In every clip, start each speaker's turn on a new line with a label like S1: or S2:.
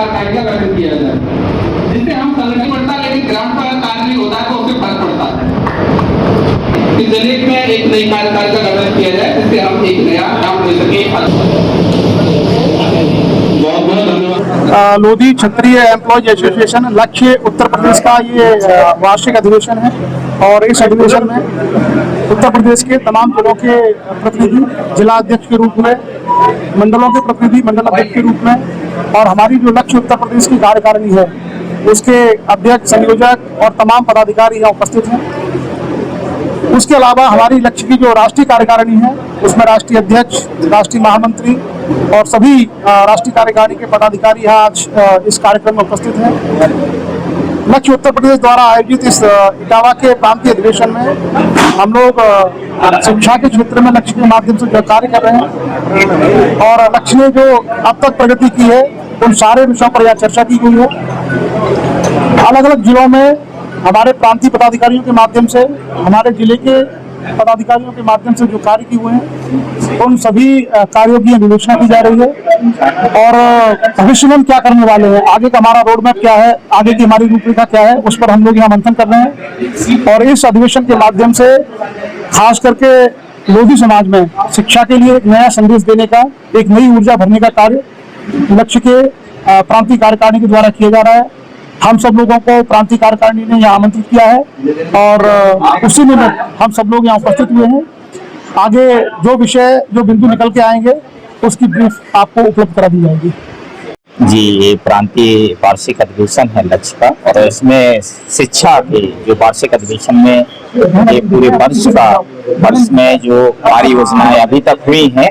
S1: कार्य का गठन किया जाए, जिससे हम संगठन बढ़ता लेकिन ग्राउंड पर कार्य नहीं होता है तो उससे फर्क पड़ता है। इस जनहित में एक नई कार्यकारिणी का गठन किया जाए जिससे हम एक नया नाम ले सके। बहुत बहुत धन्यवाद।
S2: लोधी क्षत्रिय एम्प्लॉयज एसोसिएशन लक्ष्य उत्तर प्रदेश का ये वार्षिक अधिवेशन है और इस अधिवेशन में उत्तर प्रदेश के तमाम जिलों के प्रतिनिधि जिला अध्यक्ष के रूप में, मंडलों के प्रतिनिधि मंडल अध्यक्ष के रूप में और हमारी जो लक्ष्य उत्तर प्रदेश की कार्यकारिणी है उसके अध्यक्ष, संयोजक और तमाम पदाधिकारी यहाँ उपस्थित हैं। उसके अलावा हमारी लक्ष्य की जो राष्ट्रीय कार्यकारिणी है उसमें राष्ट्रीय अध्यक्ष, राष्ट्रीय महामंत्री और सभी राष्ट्रीय कार्यकारिणी के पदाधिकारी यहाँ आज इस कार्यक्रम में उपस्थित हैं। लक्ष्य उत्तर प्रदेश द्वारा आयोजित इस इटावा के प्रांतीय अधिवेशन में हम लोग शिक्षा के क्षेत्र में लक्ष्य के माध्यम से जो कार्य कर रहे हैं और लक्ष्य ने जो अब तक प्रगति की है उन सारे विषयों पर यहाँ चर्चा की गई है। अलग अलग जिलों में हमारे प्रांतीय पदाधिकारियों के माध्यम से, हमारे जिले के पदाधिकारियों के माध्यम से जो कार्य किए हुए हैं उन सभी कार्यों की विवेचना की जा रही है और भविष्य में हम क्या करने वाले हैं, आगे का हमारा रोड मैप क्या है, आगे की हमारी रूपरेखा क्या है, उस पर हम लोग यहाँ मंथन कर रहे हैं। और इस अधिवेशन के माध्यम से खास करके लोधी समाज में शिक्षा के लिए एक नया संदेश देने का, एक नई ऊर्जा भरने का कार्य लक्ष्य के प्रांतीय कार्यकारिणी के द्वारा किया जा रहा है। हम सब लोगों को प्रांतीय कार्यकारिणी ने यहाँ आमंत्रित किया है और उसी में हम सब लोग यहाँ उपस्थित हुए हैं। आगे जो विषय, जो बिंदु निकल के आएंगे उसकी ब्रीफ आपको उपलब्ध करा दी जाएगी।
S3: जी, ये प्रांतीय वार्षिक अधिवेशन है लक्ष्य का और इसमें शिक्षा के जो वार्षिक अधिवेशन में ये पूरे वर्ष में जो हमारी योजनाएं अभी तक हुई हैं,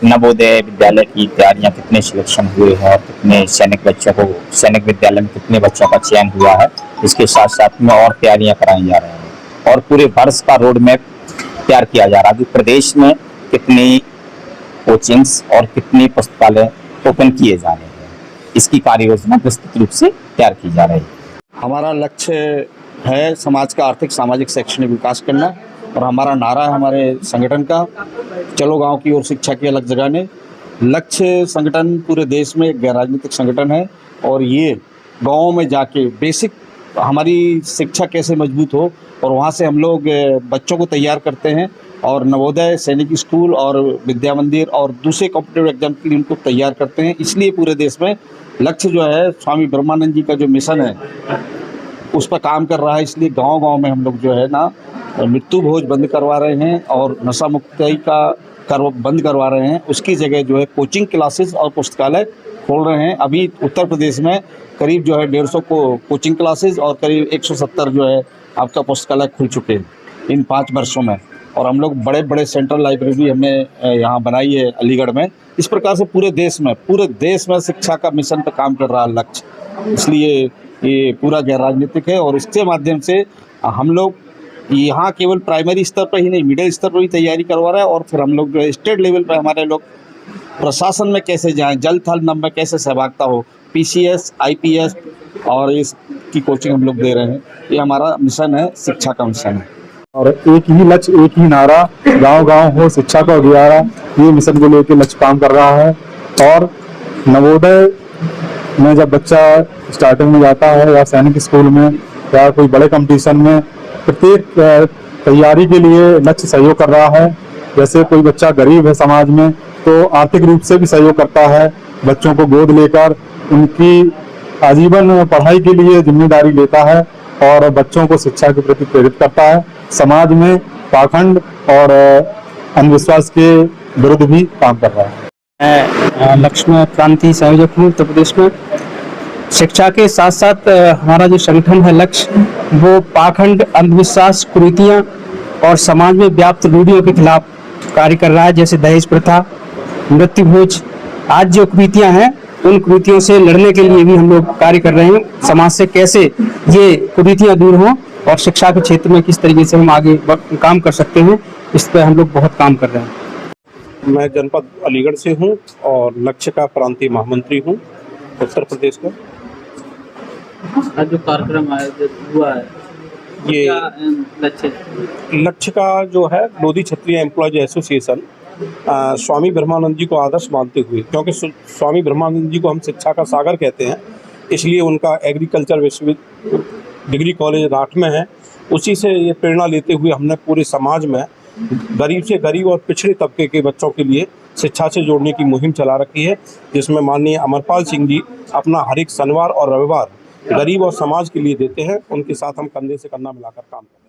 S3: नवोदय विद्यालय की तैयारियां, कितने सिलेक्शन हुए हैं, कितने सैनिक बच्चों को, सैनिक विद्यालय में कितने बच्चों का चयन हुआ है, इसके साथ साथ में और तैयारियां कराई जा रही हैं और पूरे वर्ष का रोड मैप तैयार किया जा रहा है कि प्रदेश में कितनी कोचिंग्स और कितनी पुस्तकालय ओपन किए जा रहे हैं, इसकी कार्य योजना विस्तृत रूप से तैयार की जा रही है।
S4: हमारा लक्ष्य है समाज का आर्थिक, सामाजिक, शैक्षणिक विकास करना और हमारा नारा है हमारे संगठन का, चलो गांव की ओर शिक्षा की अलग जगाने। लक्ष्य संगठन पूरे देश में एक गैर राजनीतिक संगठन है और ये गाँव में जाके बेसिक हमारी शिक्षा कैसे मजबूत हो और वहाँ से हम लोग बच्चों को तैयार करते हैं और नवोदय, सैनिक स्कूल और विद्या मंदिर और दूसरे कॉम्पिटिटिव एग्जाम के लिए उनको तैयार करते हैं। इसलिए पूरे देश में लक्ष्य जो है स्वामी ब्रह्मानंद जी का जो मिशन है उस पर काम कर रहा है। इसलिए गांव-गांव में हम लोग जो है ना मृत्यु भोज बंद करवा रहे हैं और नशा मुक्ति का बंद करवा रहे हैं। उसकी जगह जो है कोचिंग क्लासेस और पुस्तकालय खोल रहे हैं। अभी उत्तर प्रदेश में करीब जो है 150 कोचिंग क्लासेस और करीब 170 जो है आपका पुस्तकालय खुल चुके हैं इन 5 वर्षों में और हम लोग बड़े बड़े सेंट्रल लाइब्रेरी हमने यहाँ बनाई है अलीगढ़ में। इस प्रकार से पूरे देश में शिक्षा का मिशन पर काम कर रहा है लक्ष्य। इसलिए ये पूरा गैर राजनीतिक है और इसके माध्यम से हम लोग यहाँ केवल प्राइमरी स्तर पर ही नहीं, मिडिल स्तर पर भी तैयारी करवा रहे हैं और फिर हम लोग जो है स्टेट लेवल पर हमारे लोग प्रशासन में कैसे जाएं, जल थल नभ में कैसे सहभागिता हो, PCS, IPS और इसकी कोचिंग हम लोग दे रहे हैं। ये हमारा मिशन है, शिक्षा का मिशन है
S2: और एक ही लक्ष्य, एक ही नारा, गांव-गांव हो शिक्षा का उजियारा, ये मिशन को लेकर लक्ष्य काम कर रहा है। और नवोदय में जब बच्चा स्टार्टिंग में जाता है या सैनिक स्कूल में या कोई बड़े कंपटीशन में, प्रत्येक तैयारी के लिए लक्ष्य सहयोग कर रहा है। जैसे कोई बच्चा गरीब है समाज में तो आर्थिक रूप से भी सहयोग करता है, बच्चों को गोद लेकर उनकी आजीवन पढ़ाई के लिए जिम्मेदारी लेता है और बच्चों को शिक्षा के प्रति प्रेरित करता है। समाज में पाखंड और अंधविश्वास के विरुद्ध भी काम कर रहा है।
S5: मैं लक्ष्य क्रांति संयोजक हूँ उत्तर प्रदेश में। शिक्षा के साथ साथ हमारा जो संगठन है लक्ष्य, वो पाखंड, अंधविश्वास, कुरीतियाँ और समाज में व्याप्त रूढ़ियों के खिलाफ कार्य कर रहा है। जैसे दहेज प्रथा, मृत्यु भोज, आज जो कुरीतियाँ हैं उन कुरीतियों से लड़ने के लिए भी हम लोग कार्य कर रहे हैं। समाज से कैसे ये कुरीतियाँ दूर हों और शिक्षा के क्षेत्र में किस तरीके से हम आगे काम कर सकते हैं, इस पर हम लोग बहुत काम कर रहे हैं।
S6: मैं जनपद अलीगढ़ से हूं और लक्ष्य का प्रांतीय महामंत्री हूं उत्तर प्रदेश का।
S7: आज जो कार्यक्रम आयोजित हुआ है
S6: ये
S7: लक्ष्य
S6: का जो है लोधी क्षत्रिय एम्प्लॉयज एसोसिएशन स्वामी ब्रह्मानंद जी को आदर्श मानते हुए, क्योंकि स्वामी ब्रह्मानंद जी को हम शिक्षा का सागर कहते हैं, इसलिए उनका एग्रीकल्चर विश्वविद्यालय डिग्री कॉलेज राठ में है। उसी से ये प्रेरणा लेते हुए हमने पूरे समाज में गरीब से गरीब और पिछड़े तबके के बच्चों के लिए शिक्षा से जोड़ने की मुहिम चला रखी है, जिसमें माननीय अमरपाल सिंह जी अपना हर एक शनिवार और रविवार गरीब और समाज के लिए देते हैं। उनके साथ हम कंधे से कंधा मिलाकर काम करते हैं।